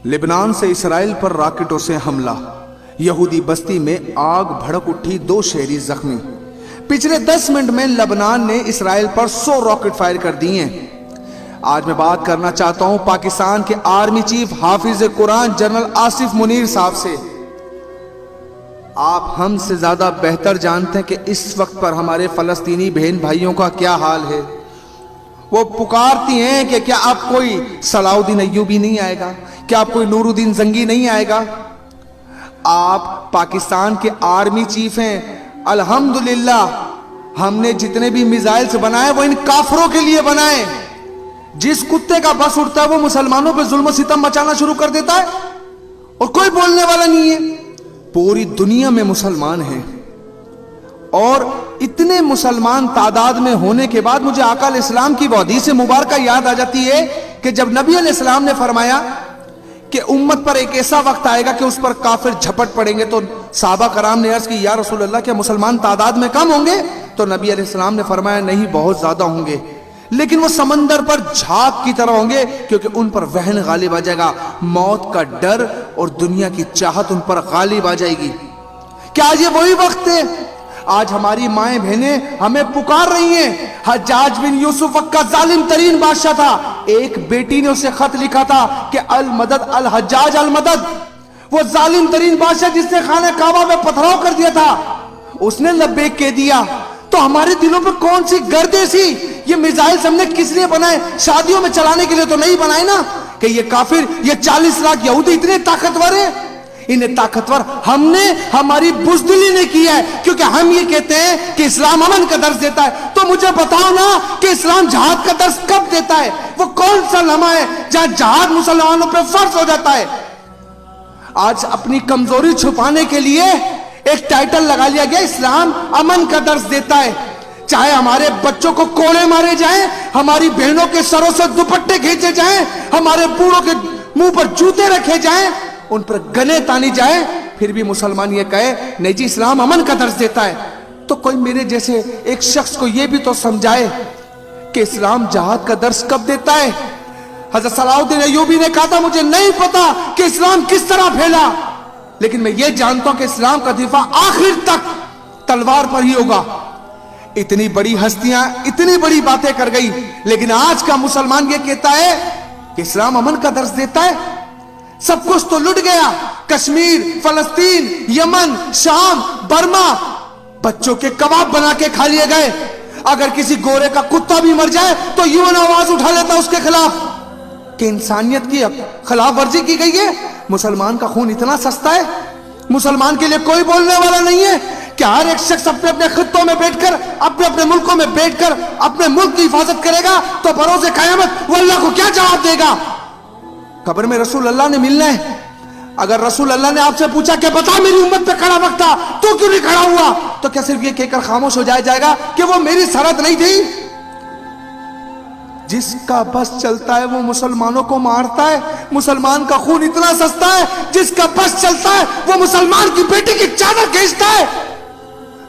Lebanon से Israel पर रॉकेटों से हमला, यहूदी बस्ती में आग भड़क उठी, 2 शहरी जख्मी। पिछले 10 मिनट में लेबनान ने इसराइल पर 100 रॉकेट फायर कर दिए हैं। आज मैं बात करना चाहता हूं पाकिस्तान के आर्मी चीफ हाफिज कुरान जनरल आसिफ मुनीर साहब से। आप हमसे ज्यादा बेहतर जानते हैं कि इस वक्त पर हमारे फलस्तीनी बहन भाइयों का क्या हाल है। वो पुकारती हैं कि क्या अब कोई सलाउद्दीन अय्यूबी नहीं आएगा, क्या अब कोई नूरुद्दीन जंगी नहीं आएगा। आप पाकिस्तान के आर्मी चीफ हैं। अल्हम्दुलिल्लाह हमने जितने भी मिसाइल्स बनाए वो इन काफरों के लिए बनाए। जिस कुत्ते का बस उठता है वो मुसलमानों पे जुल्म सितम मचाना शुरू कर देता है और कोई बोलने वाला नहीं है। पूरी दुनिया में मुसलमान हैं और इतने मुसलमान तादाद में होने के बाद मुझे आका अलैहिस्सलाम की वो हदीस मुबारक याद आ जाती है कि जब नबी अलैहिस्सलाम ने फरमाया कि उम्मत पर एक ऐसा वक्त आएगा कि उस पर काफिर झपट पड़ेंगे, तो सहाबा कराम ने अर्ज की, या रसूल अल्लाह, क्या मुसलमान तादाद में कम होंगे? तो नबी अलैहिस्सलाम ने फरमाया, नहीं, बहुत ज्यादा होंगे, लेकिन वो समंदर पर झाग की तरह होंगे, क्योंकि उन पर वहन गालिब आ जाएगा, मौत का डर और दुनिया की चाहत उन पर गालिब आ जाएगी। क्या आज ये वही वक्त है? आज हमारी माएं बहनें हमें पुकार रही हैं। हज्जाज बिन यूसुफ का जालिम तरीन बादशाह था, एक बेटी ने उसे खत लिखा था कि अल मदद अल हज्जाज अल मदद। वो जालिम तरीन बादशाह जिसने खाने काबा में पथराव कर दिया था, उसने लब्बैक कह दिया। तो हमारे दिलों पर कौन सी गर्दे सी? ये मिसाइल हमने किस लिए बनाए? शादियों में चलाने के लिए तो नहीं बनाए ना कि ये काफिर, ये 40 लाख यहूदी इतने ताकतवर है। इन्हें ताकतवर हमने, हमारी बुज़दिली ने किया है, क्योंकि हम ये कहते हैं कि इस्लाम अमन का दर्स देता है। तो मुझे बताओ ना कि इस्लाम जहाद का दर्स कब देता है? वो कौन सा लम्हा है जहां जहाद मुसलमानों पर फर्ज हो जाता है? आज अपनी कमजोरी छुपाने के लिए एक टाइटल लगा लिया गया, इस्लाम अमन का दर्स देता है। चाहे हमारे बच्चों को कोड़े मारे जाएं, हमारी बहनों के सरों से दुपट्टे खींचे जाएं, हमारे बूढ़ों के मुंह पर जूते रखे जाएं, उन पर गने तानी जाए, फिर भी मुसलमान ये कहे नहीं जी इस्लाम अमन का दर्ज देता है। तो कोई मेरे जैसे एक शख्स को ये भी तो समझाए कि इस्लाम जहाद का दर्ज कब देता है। हज़रत सलाउद्दीन अय्यूबी ने कहा था, मुझे नहीं पता कि इस्लाम किस तरह फैला, लेकिन मैं ये जानता हूं कि इस्लाम का दिफा आखिर तक तलवार पर ही होगा। इतनी बड़ी हस्तियां इतनी बड़ी बातें कर गई, लेकिन आज का मुसलमान ये कहता है कि इस्लाम अमन का दर्ज देता है। सब कुछ तो लुट गया, कश्मीर, फलस्तीन, यमन, शाम, बर्मा, बच्चों के कबाब बना के खा लिए गए। अगर किसी गोरे का कुत्ता भी मर जाए तो यूं आवाज उठा लेता उसके खिलाफ कि इंसानियत की खिलाफ वर्जी की गई है। मुसलमान का खून इतना सस्ता है, मुसलमान के लिए कोई बोलने वाला नहीं है कि हर एक शख्स अपने अपने खित्तों में बैठकर, अपने अपने मुल्कों में बैठकर अपने मुल्क की हिफाजत करेगा तो बरोज़े क़यामत वो अल्लाह को क्या जवाब देगा? कब्र में रसूल अल्लाह ने मिलना है। अगर रसूल अल्लाह ने आपसे पूछा कि बता मेरी उम्मत पे खड़ा वक्त था, तो क्यों नहीं खड़ा हुआ? तो क्या सिर्फ ये कहकर खामोश हो जाएगा कि वो मेरी सरहद नहीं थी? जिसका बस चलता है वो मुसलमानों को मारता है। मुसलमान का खून इतना सस्ता है, जिसका बस चलता है वो मुसलमान की बेटी की चादर खींचता है।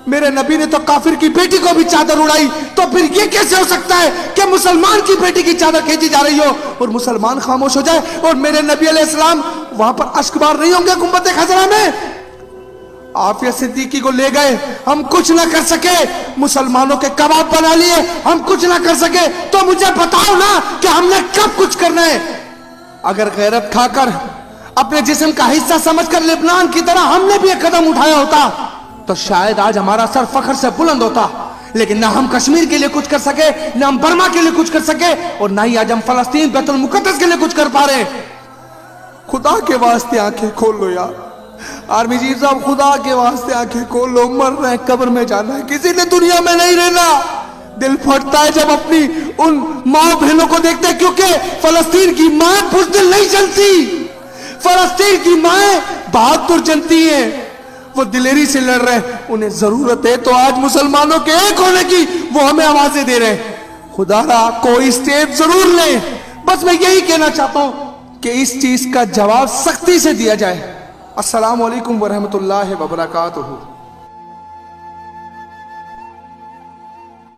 मेरे नबी ने तो काफिर की बेटी को भी चादर उड़ाई, तो फिर ये कैसे हो सकता है कि मुसलमान की बेटी की चादर खींची जा रही हो और मुसलमान खामोश हो जाए? और मेरे नबी अलैहिस्सलाम वहां पर अश्कबार नहीं होंगे गुंबद खजरा में? आफिया सिद्दीकी को ले गए, हम कुछ ना कर सके, मुसलमानों के कबाब बना लिए, हम कुछ ना कर सके। तो मुझे बताओ ना कि हमने कब कुछ करना है? अगर गैरत खाकर अपने जिस्म का हिस्सा समझकर लेबनान की तरह हमने भी एक कदम उठाया होता तो शायद आज हमारा सर फख्र से बुलंद होता। लेकिन ना हम कश्मीर के लिए कुछ कर सके, ना हम बर्मा के लिए कुछ कर सके, और ना ही आज हम फलस्तीन बैतुल मुकद्दस के लिए कुछ कर पा रहे। खुदा के वास्ते आंखें खोल लो यार, आर्मी चीफ साहब, खुदा के वास्ते आंखें खोल लो। मर रहे हैं, कब्र में जाना है, किसी ने दुनिया में नहीं रहना। दिल फटता है जब अपनी उन माँ बहनों को देखते हैं, क्योंकि फलस्तीन की माँ बुज़दिल नहीं जनती, फलस्तीन की माँ बहादुर जनती है। वो दिलेरी से लड़ रहे हैं, उन्हें जरूरत है तो आज मुसलमानों के एक होने की, वो हमें आवाजें दे रहे हैं। खुदा कोई स्टेप जरूर ले। बस मैं यही कहना चाहता हूं कि इस चीज का जवाब सख्ती से दिया जाए। अस्सलाम वालेकुम वरहमतुल्लाहि वबरकातुहू।